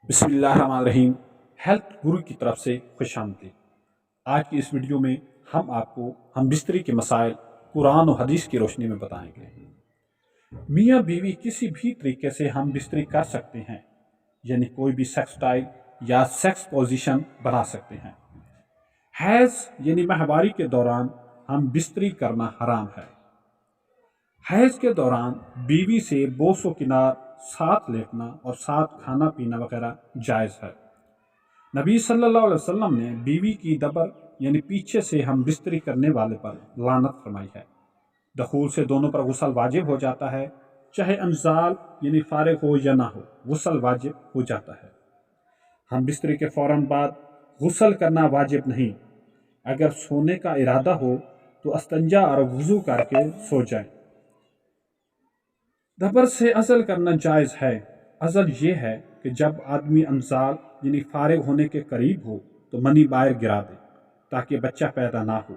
बिस्मिल्लाहिर्रहमानिर्रहीम। हेल्थ गुरु की तरफ से खुश आमदीद। आज की इस वीडियो में हम आपको हम बिस्तरी के मसाइल कुरान और हदीस की रोशनी में बताएंगे। मियाँ बीवी किसी भी तरीके से हम बिस्तरी कर सकते हैं, यानी कोई भी सेक्स टाइप या सेक्स पोजीशन बना सकते हैं। हैज़ यानी माहवारी के दौरान हम बिस्तरी करना हराम है। हैज़ के दौरान बीवी से बोसो किनार साथ लेटना और साथ खाना पीना वगैरह जायज़ है। नबी सल्लल्लाहु अलैहि वसल्लम ने बीवी की दबर यानी पीछे से हम बिस्तरी करने वाले पर लानत फरमाई है। दखूल से दोनों पर गुस्ल वाजिब हो जाता है, चाहे अंजाल यानी फारिग हो या ना हो, गुस्ल वाजिब हो जाता है। हम बिस्तरी के फ़ौरन बाद गुस्ल करना वाजिब नहीं। अगर सोने का इरादा हो तो अस्तंजा और वज़ू करके सो जाएं। दबर से अज़ल करना जायज़ है। अज़ल ये है कि जब आदमी अंजाल यानी फारिग होने के करीब हो तो मनी बाहर गिरा दे ताकि बच्चा पैदा ना हो।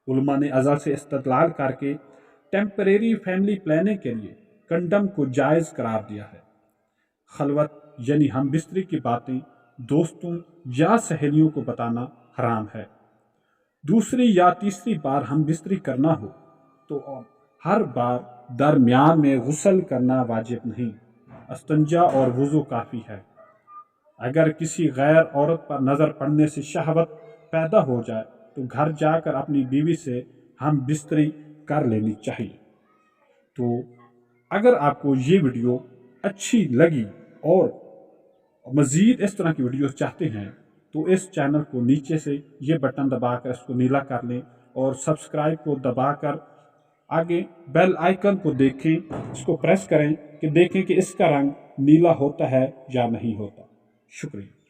उलमा ने अज़ल से इस्तदलाल करके टेम्परेरी फैमिली प्लानिंग के लिए कंडम को जायज़ करार दिया है। खलवत यानी हम बिस्तरी की बातें दोस्तों या सहेलियों को बताना हराम है। दूसरी या तीसरी बार हम बिस्तरी करना हो तो हर बार दरमियान में गुस्ल करना वाजिब नहीं, अस्तंजा और वज़ू काफ़ी है। अगर किसी गैर औरत पर नज़र पड़ने से शहवत पैदा हो जाए तो घर जाकर अपनी बीवी से हम बिस्तरी कर लेनी चाहिए। तो अगर आपको ये वीडियो अच्छी लगी और मज़ीद इस तरह की वीडियोस चाहते हैं तो इस चैनल को नीचे से ये बटन दबाकर इसको नीला कर लें और सब्सक्राइब को दबाकर आगे बेल आइकन को देखें, इसको प्रेस करें कि देखें कि इसका रंग नीला होता है या नहीं होता। शुक्रिया।